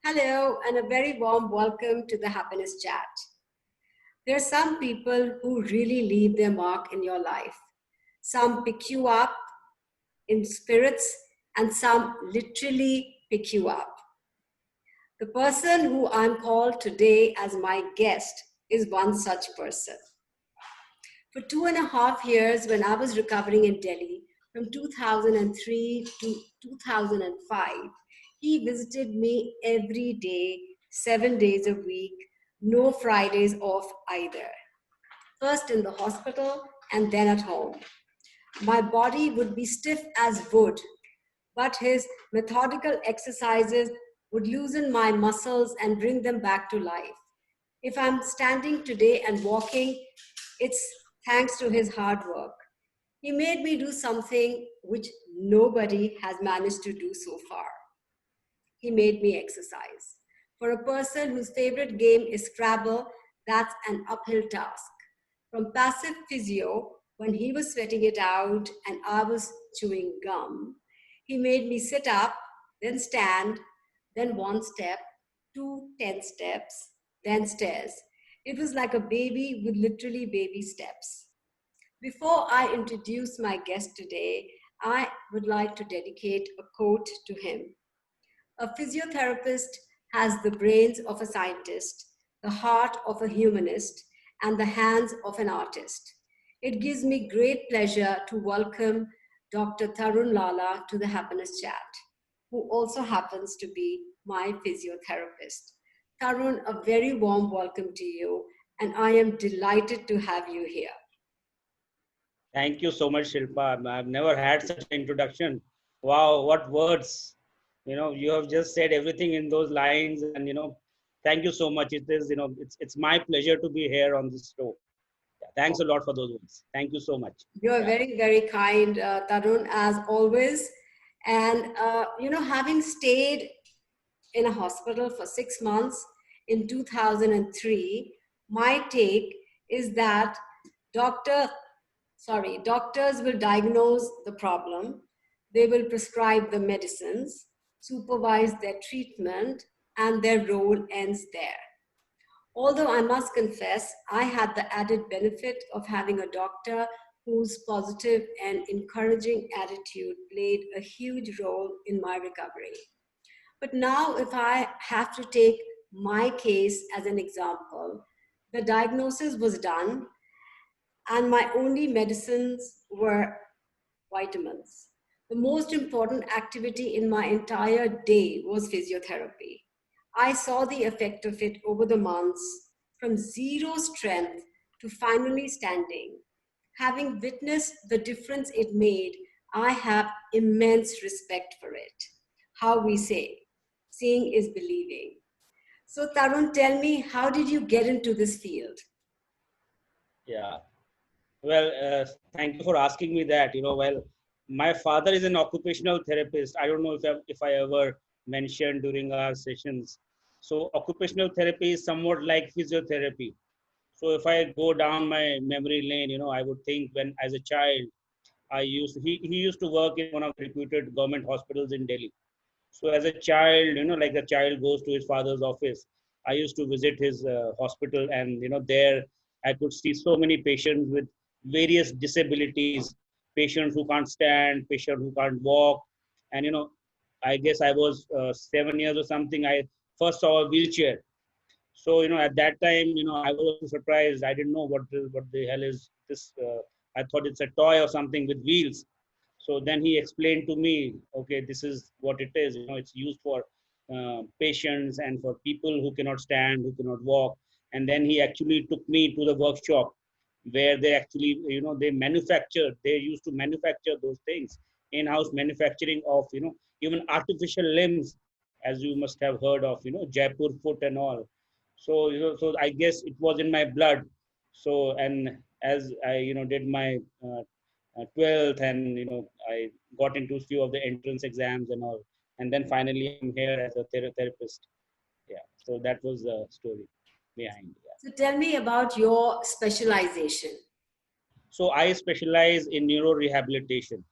Hello, and a very warm welcome to the Happiness Chat. There are some people who really leave their mark in your life. Some pick you up in spirits, and some literally pick you up. The person who I'm called today as my guest is one such person. For 2.5 years, when I was recovering in Delhi from 2003 to 2005, he visited me every day, 7 days a week, no Fridays off either. First in the hospital and then at home. My body would be stiff as wood, but his methodical exercises would loosen my muscles and bring them back to life. If I'm standing today and walking, it's thanks to his hard work. He made me do something which nobody has managed to do so far. He made me exercise. For a person whose favorite game is Scrabble, that's an uphill task. From passive physio, when he was sweating it out and I was chewing gum, he made me sit up, then stand, then one step, two 10 steps, then stairs. It was like a baby with literally baby steps. Before I introduce my guest today, I would like to dedicate a quote to him. A physiotherapist has the brains of a scientist, the heart of a humanist, and the hands of an artist. It gives me great pleasure to welcome Dr. Tarun Lala to the Happiness Chat, who also happens to be my physiotherapist. Tarun, a very warm welcome to you, and I am delighted to have you here. Thank you so much, Shilpa. I've never had such an introduction. Wow, what words! You have just said everything in those lines, and thank you so much. It is, it's my pleasure to be here on this show. Yeah, thanks a lot for those words. Thank you so much. You are Yeah. very, very kind, Tarun, as always. And, having stayed in a hospital for 6 months in 2003, my take is that doctor, doctors will diagnose the problem, they will prescribe the medicines, supervise their treatment, and their role ends there. Although I must confess, I had the added benefit of having a doctor whose positive and encouraging attitude played a huge role in my recovery. But now, if I have to take my case as an example, the diagnosis was done, and my only medicines were vitamins. The most important activity in my entire day was physiotherapy. I saw the effect of it over the months, from zero strength to finally standing. Having witnessed the difference it made, I have immense respect for it. How we say, seeing is believing. So, Tarun, tell me, how did you get into this field? Yeah. Well, thank you for asking me that. Well, my father is an occupational therapist. I don't know if I ever mentioned during our sessions. So, occupational therapy is somewhat like physiotherapy. So, if I go down my memory lane, I would think when as a child, he used to work in one of the reputed government hospitals in Delhi. So, as a child, like a child goes to his father's office, I used to visit his hospital, and there I could see so many patients with various disabilities, patients who can't stand, patients who can't walk, and I guess I was 7 years or something. I first saw a wheelchair. So at that time, I was also surprised. I didn't know what the hell is this. I thought it's a toy or something with wheels. So then he explained to me, okay, this is what it is. It's used for patients and for people who cannot stand, who cannot walk. And then he actually took me to the workshop where they actually, they used to manufacture those things, in-house manufacturing of, even artificial limbs, as you must have heard of, Jaipur foot and all. So, so I guess it was in my blood. So, and as I, did my 12th, and I got into a few of the entrance exams and all, and then finally I'm here as a therapist. Yeah, so that was the story behind. Yeah. So, tell me about your specialization. So I specialize in neuro rehabilitation.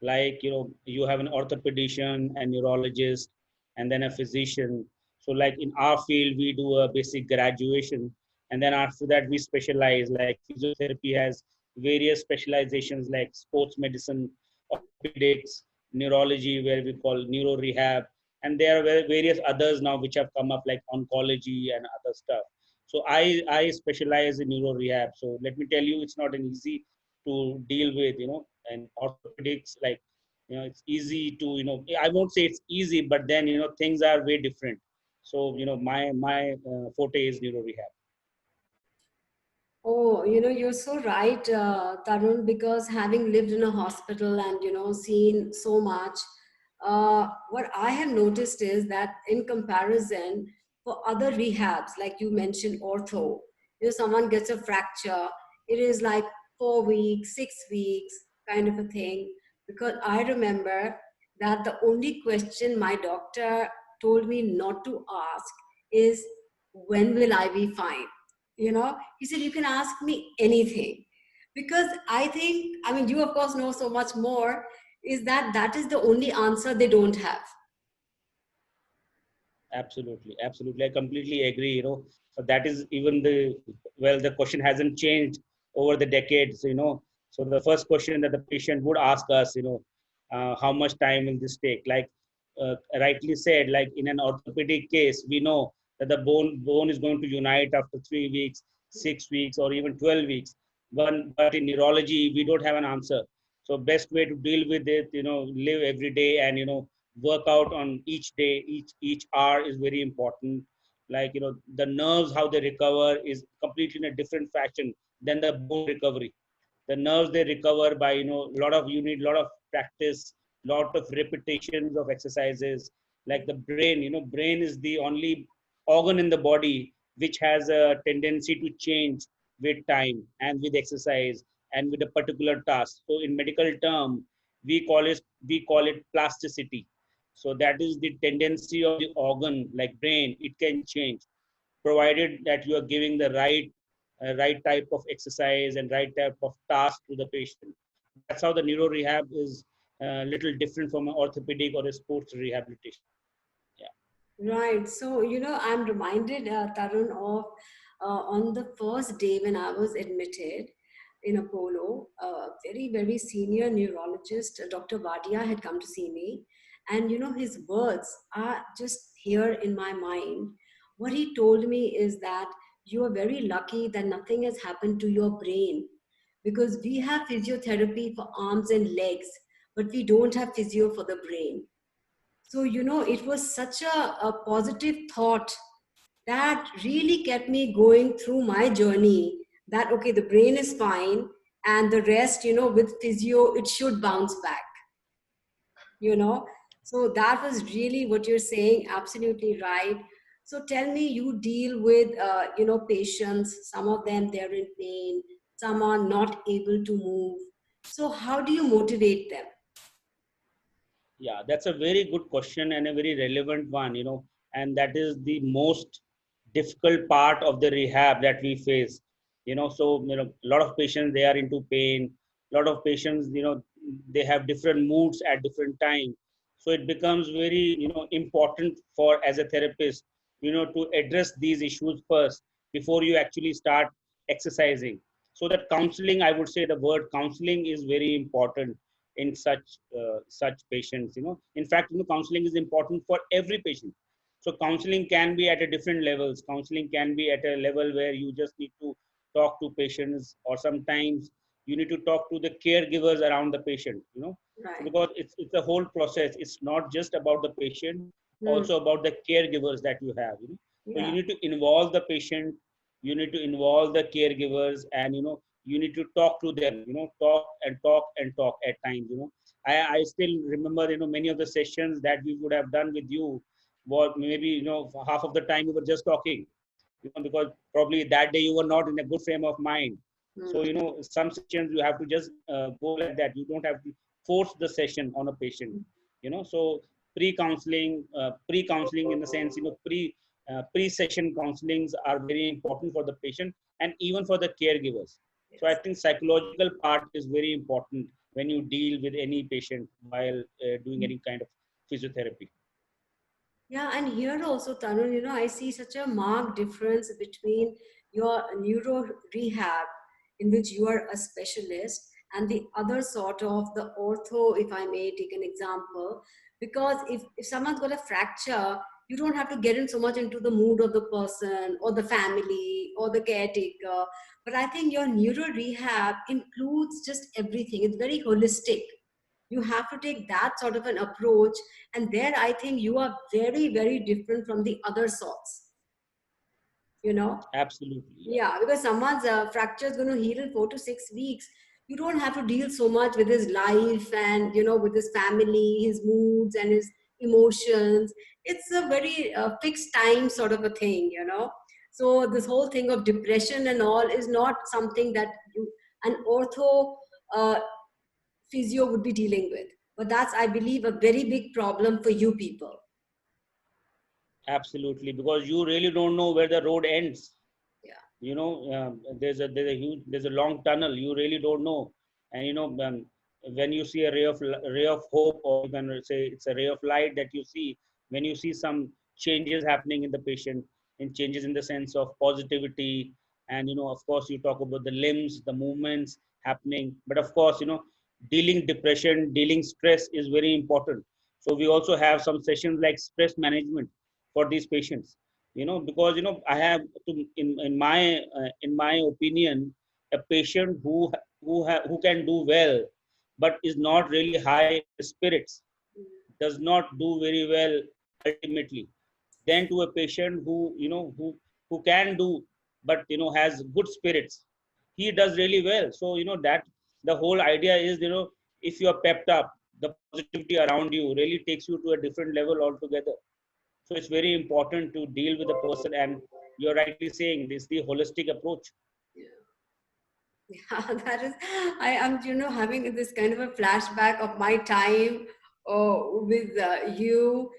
Like you have an orthopedician, and neurologist, and then a physician. So like in our field, we do a basic graduation, and then after that we specialize. Like physiotherapy has various specializations like sports medicine, orthopedics, neurology, where we call neuro rehab, and there are various others now which have come up like oncology and other stuff. So I specialize in neuro rehab. So let me tell you, it's not an easy to deal with, and orthopedics, like, it's easy to, I won't say it's easy, but then, things are way different. So, my forte is neuro rehab. Oh, you're so right, Tarun, because having lived in a hospital and, seen so much, what I have noticed is that in comparison for other rehabs, like you mentioned, ortho, someone gets a fracture, it is like 4 weeks, 6 weeks kind of a thing. Because I remember that the only question my doctor told me not to ask is, when will I be fine? He said, you can ask me anything. Because I think, I mean, you of course know so much more, is that is the only answer they don't have. Absolutely, absolutely. I completely agree. That is even the question hasn't changed over the decades. So the first question that the patient would ask us, how much time will this take? Like rightly said, like in an orthopedic case, we know that the bone is going to unite after 3 weeks, 6 weeks, or even 12 weeks. But in neurology, we don't have an answer. So best way to deal with it, live every day and work out on each day, each hour is very important. Like, the nerves, how they recover is completely in a different fashion than the bone recovery. The nerves, they recover by, you need a lot of practice, lot of repetitions of exercises. Like the brain, brain is the only organ in the body which has a tendency to change with time and with exercise and with a particular task. So in medical term, we call it plasticity. So that is the tendency of the organ, like brain, it can change, provided that you are giving the right type of exercise and right type of task to the patient. That's how the neuro rehab is a little different from an orthopedic or a sports rehabilitation. Yeah. Right. So, I'm reminded, Tarun, of on the first day when I was admitted in Apollo, a very, very senior neurologist, Dr. Vadia, had come to see me. And, his words are just here in my mind. What he told me is that you are very lucky that nothing has happened to your brain, because we have physiotherapy for arms and legs, but we don't have physio for the brain. So, it was such a positive thought that really kept me going through my journey, that, okay, the brain is fine, and the rest, with physio, it should bounce back, you know. So that was really what you're saying, absolutely right. So tell me, you deal with, patients, some of them, they're in pain, some are not able to move. So how do you motivate them? Yeah, that's a very good question and a very relevant one, and that is the most difficult part of the rehab that we face. So, a lot of patients, they are into pain. A lot of patients, they have different moods at different times. So it becomes very, important for as a therapist, to address these issues first before you actually start exercising. So that counseling, I would say the word counseling is very important in such patients. In fact, counseling is important for every patient. So counseling can be at a different levels. Counseling can be at a level where you just need to talk to patients, or sometimes you need to talk to the caregivers around the patient. Right. Because it's a whole process. It's not just about the patient, Hmm. also about the caregivers that you have. So you Yeah. need to involve the patient, you need to involve the caregivers, and you need to talk to them. Talk and talk and talk at times. I still remember, many of the sessions that we would have done with you, was maybe, for half of the time we were just talking, because probably that day you were not in a good frame of mind. So, Hmm. some sessions you have to just go like that. You don't have to force the session on a patient. So pre-counseling in the sense, pre-session counselings are very important for the patient and even for the caregivers. So I Yes. think psychological part is very important when you deal with any patient while doing any kind of physiotherapy. Yeah, and here also, Tarun, I see such a marked difference between your neuro rehab, in which you are a specialist, and the other sort of the ortho, if I may take an example. Because if someone's got a fracture, you don't have to get in so much into the mood of the person or the family or the caretaker. But I think your neuro rehab includes just everything, it's very holistic. You have to take that sort of an approach, and there I think you are very, very different from the other sorts, you know Absolutely, yeah. yeah, because someone's fracture is going to heal in 4 to 6 weeks. You don't have to deal so much with his life and with his family, his moods and his emotions. It's a very fixed time sort of a thing. So this whole thing of depression and all is not something that an ortho uh, physio would be dealing with. But that's, I believe, a very big problem for you people. Absolutely, because you really don't know where the road ends. Yeah. There's a huge, there's a long tunnel. You really don't know, and when you see a ray of hope, or you can say it's a ray of light that you see when you see some changes happening in the patient, and changes in the sense of positivity, and of course you talk about the limbs, the movements happening, but of course dealing depression, dealing stress is very important. So we also have some sessions like stress management for these patients, because I have to, in my opinion, a patient who can do well but is not really high in spirits does not do very well ultimately, than to a patient who can do but has good spirits, he does really well. So that the whole idea is, if you are pepped up, the positivity around you really takes you to a different level altogether. So it's very important to deal with the person, and you're rightly saying this, the holistic approach. Yeah, that is, I am, having this kind of a flashback of my time with you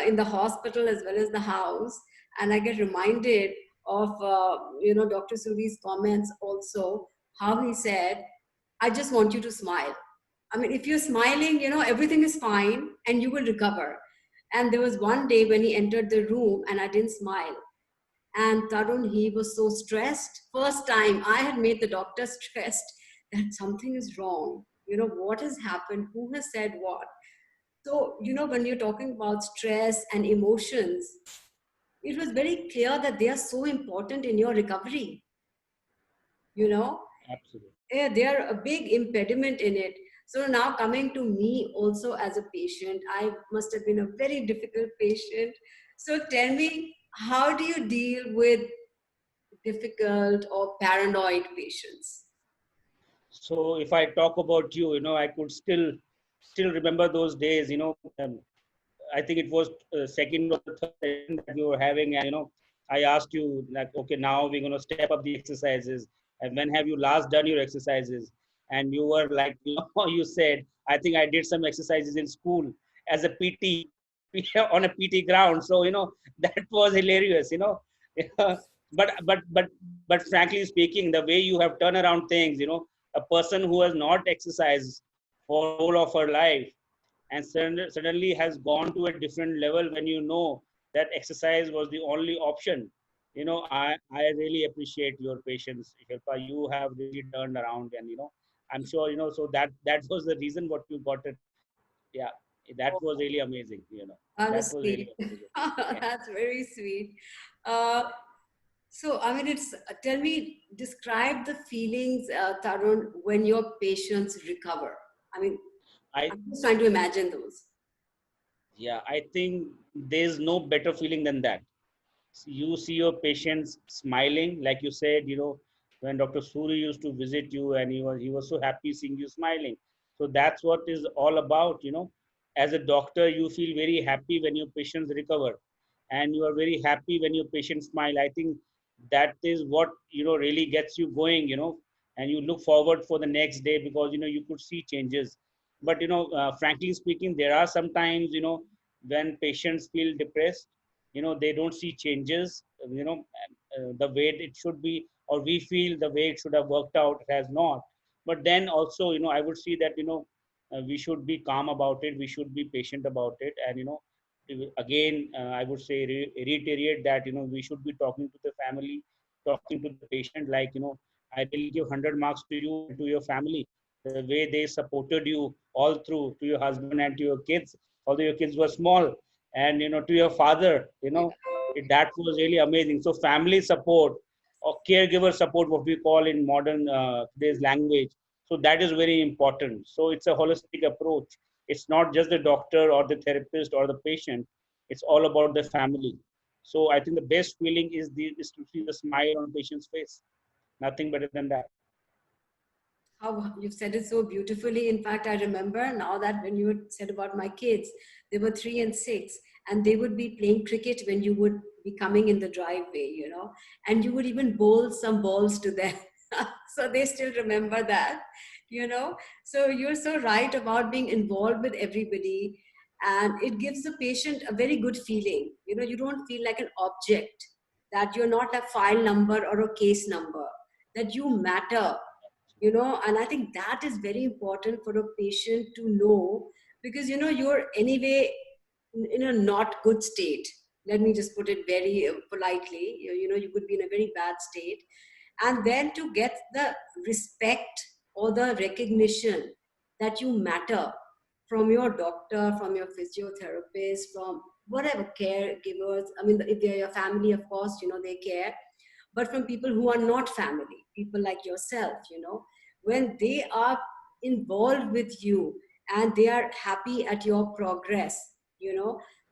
in the hospital as well as the house. And I get reminded of, Dr. Suri's comments also, how he said, I just want you to smile. I mean, if you're smiling, everything is fine and you will recover. And there was one day when he entered the room and I didn't smile. And Tarun, he was so stressed. First time I had made the doctor stressed that something is wrong. What has happened? Who has said what? So, when you're talking about stress and emotions, it was very clear that they are so important in your recovery. You know, Absolutely. yeah, they are a big impediment in it. So now coming to me also as a patient, I must have been a very difficult patient. So tell me, how do you deal with difficult or paranoid patients? So if I talk about you, I could still remember those days. I think it was second or the third session that we were having, and I asked you like, okay, now we're going to step up the exercises, and when have you last done your exercises? And you were like, you said, I think I did some exercises in school as a PT on a PT ground. So that was hilarious. But frankly speaking, the way you have turned around things, a person who has not exercised for whole of her life and suddenly has gone to a different level when that exercise was the only option. I really appreciate your patience, Shilpa. You have really turned around, and I'm sure so that was the reason what you got it. Yeah, that was really amazing. That That is was really sweet. amazing. Yeah. That's very sweet. Uh, so, I mean, tell me, describe the feelings, Tarun, when your patients recover. I mean, I I'm just trying to imagine those. Yeah, I think there's no better feeling than that. You see your patients smiling, like you said, when Dr. Suri used to visit you, and he was so happy seeing you smiling. So that's what is all about. As a doctor, you feel very happy when your patients recover, and you are very happy when your patients smile. I think that is what really gets you going. And you look forward for the next day, because you could see changes. But frankly speaking, there are sometimes when patients feel depressed, they don't see changes, the way it should be, or we feel the way it should have worked out, it has not. But then also, I would see that we should be calm about it, we should be patient about it, and again, I would say reiterate that, we should be talking to the family, talking to the patient. Like, I really give 100 marks to you and to your family. The way they supported you all through, to your husband and to your kids, although your kids were small, and to your father, that was really amazing. So family support or caregiver support, what we call in modern today's language. So that is very important. So it's a holistic approach. It's not just the doctor or the therapist or the patient. It's all about the family. So I think the best feeling is to see the smile on patient's face. Nothing better than that. How you've said it so beautifully. In fact, I remember now that when you had said about my kids, they were 3 and 6, and they would be playing cricket when you would be coming in the driveway, and you would even bowl some balls to them. So they still remember that. So you're so right about being involved with everybody, and it gives the patient a very good feeling. You don't feel like an object, that you're not a file number or a case number, that you matter. And I think that is very important for a patient to know, because you're anyway in a not good state. Let me just put it very politely. You could be in a very bad state, and then to get the respect or the recognition that you matter from your doctor, from your physiotherapist, from whatever caregivers. I mean, if they're your family, of course, they care, but from people who are not family, people like yourself, when they are involved with you and they are happy at your progress,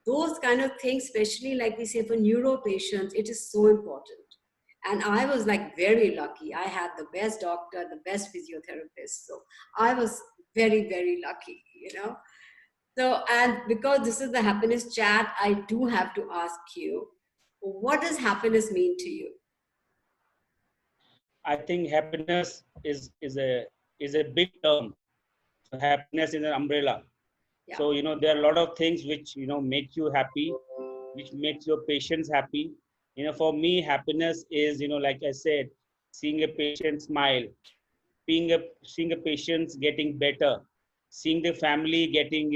those kind of things, especially like we say for neuro patients, it is so important. And I was like very lucky. I had the best doctor, the best physiotherapist. So I was very, very lucky. So, and because this is the happiness chat, I do have to ask you, what does happiness mean to you? I think happiness is a big term. So happiness is an umbrella. Yeah. So there are a lot of things which make you happy, which makes your patients happy. For me, happiness is, like I said, seeing a patient smile, seeing a patient getting better, seeing the family getting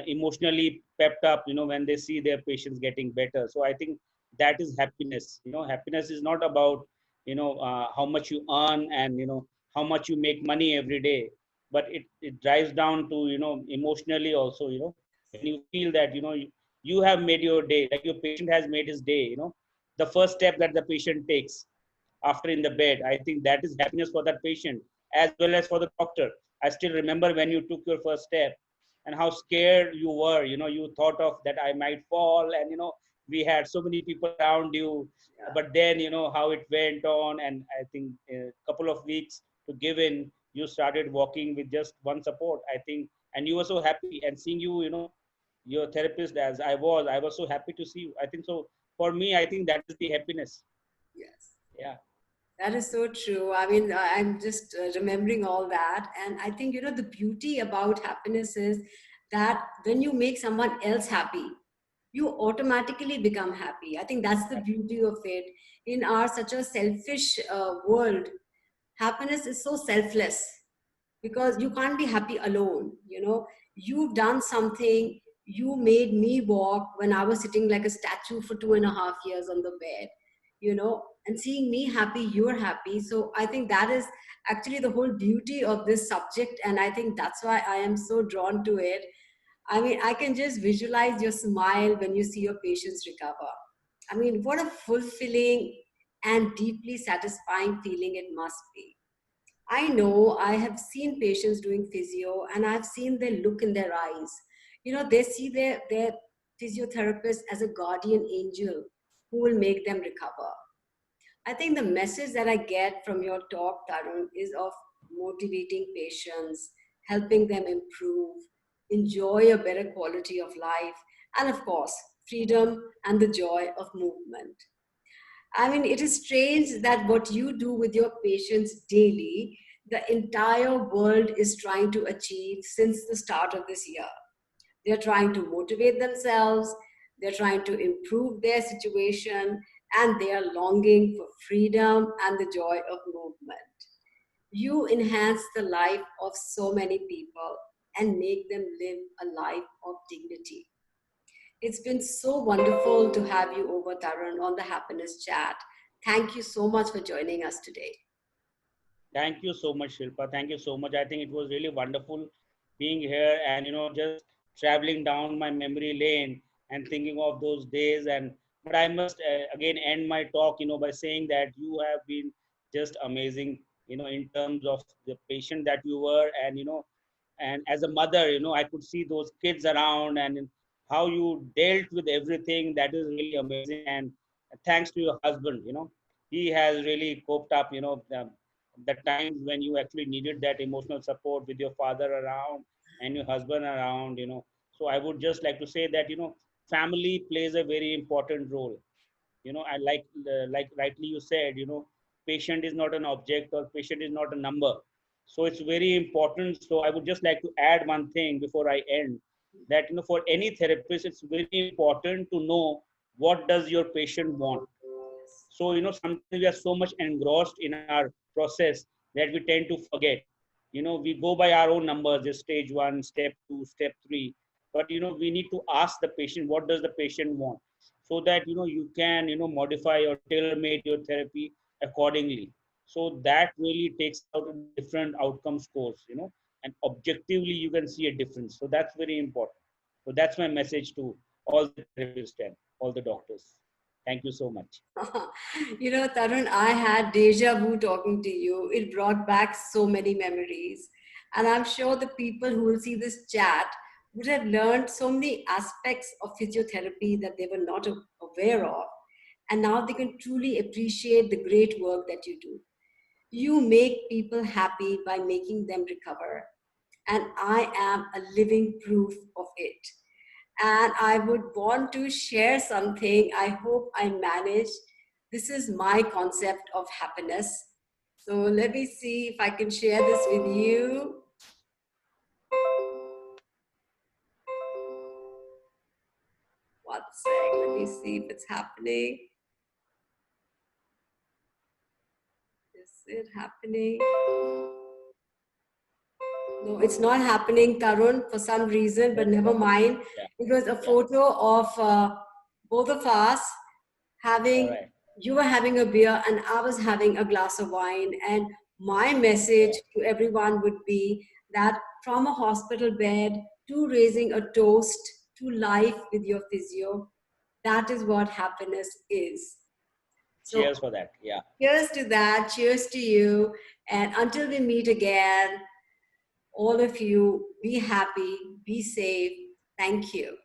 emotionally pepped up when they see their patients getting better. So I think that is happiness. Happiness is not about how much you earn and how much you make money every day, but it drives down to emotionally also. When you feel that you have made your day, like your patient has made his day. The first step that the patient takes after in the bed, I think that is happiness for that patient as well as for the doctor. I still remember when you took your first step and how scared you were. You thought of that I might fall, and we had so many people around you. Yeah. But then how it went on, and I think a couple of weeks to give in, you started walking with just one support, I think, and you were so happy. And seeing you, your therapist as I was so happy to see you. I think so. For me, I think that is the happiness. Yes. Yeah. That is so true. I mean, I'm just remembering all that. And I think, the beauty about happiness is that when you make someone else happy, you automatically become happy. I think that's the beauty of it. In our such a selfish world, happiness is so selfless, because you can't be happy alone. You've done something. You made me walk when I was sitting like a statue for 2.5 years on the bed, and seeing me happy, you're happy. So I think that is actually the whole beauty of this subject, and I think that's why I am so drawn to it. I mean, I can just visualize your smile when you see your patients recover. I mean, what a fulfilling and deeply satisfying feeling it must be. I know I have seen patients doing physio, and I've seen the look in their eyes. They see their physiotherapist as a guardian angel who will make them recover. I think the message that I get from your talk, Tarun, is of motivating patients, helping them improve, enjoy a better quality of life, and of course, freedom and the joy of movement. I mean, it is strange that what you do with your patients daily, the entire world is trying to achieve since the start of this year. They're trying to motivate themselves, they're trying to improve their situation, and they are longing for freedom and the joy of movement. You enhance the life of so many people and make them live a life of dignity. It's been so wonderful to have you over, Tarun, on the Happiness Chat. Thank you so much for joining us today. Thank you so much, Shilpa. Thank you so much. I think it was really wonderful being here and just traveling down my memory lane and thinking of those days. And but I must again end my talk, by saying that you have been just amazing, in terms of the patient that you were, and and as a mother, I could see those kids around and how you dealt with everything. That is really amazing. And thanks to your husband, he has really coped up, the times when you actually needed that emotional support with your father around and your husband around. So I would just like to say that family plays a very important role. I like rightly you said, patient is not an object or patient is not a number. So it's very important. So I would just like to add one thing before I end, that for any therapist it's very important to know what does your patient want. So sometimes we are so much engrossed in our process that we tend to forget. We go by our own numbers, just stage 1, step 2, step 3. But we need to ask the patient, what does the patient want, so that you can modify or tailor made your therapy accordingly. So that really takes out a different outcome scores, and objectively you can see a difference. So that's very important. So that's my message to all the therapists and all the doctors. Thank you so much. Tarun, I had deja vu talking to you. It brought back so many memories. And I'm sure the people who will see this chat would have learned so many aspects of physiotherapy that they were not aware of. And now they can truly appreciate the great work that you do. You make people happy by making them recover. And I am a living proof of it. And I would want to share something. I hope I manage. This is my concept of happiness. So let me see if I can share this with you. One sec, let me see if it's happening. Is it happening? No, it's not happening, Tarun, for some reason, but never mind. Yeah. It was a photo of both of us having, Right. you were having a beer and I was having a glass of wine. And my message to everyone would be that from a hospital bed to raising a toast to life with your physio, that is what happiness is. So Cheers for that. Yeah. cheers to that, cheers to you. And until we meet again, all of you, be happy, be safe. Thank you.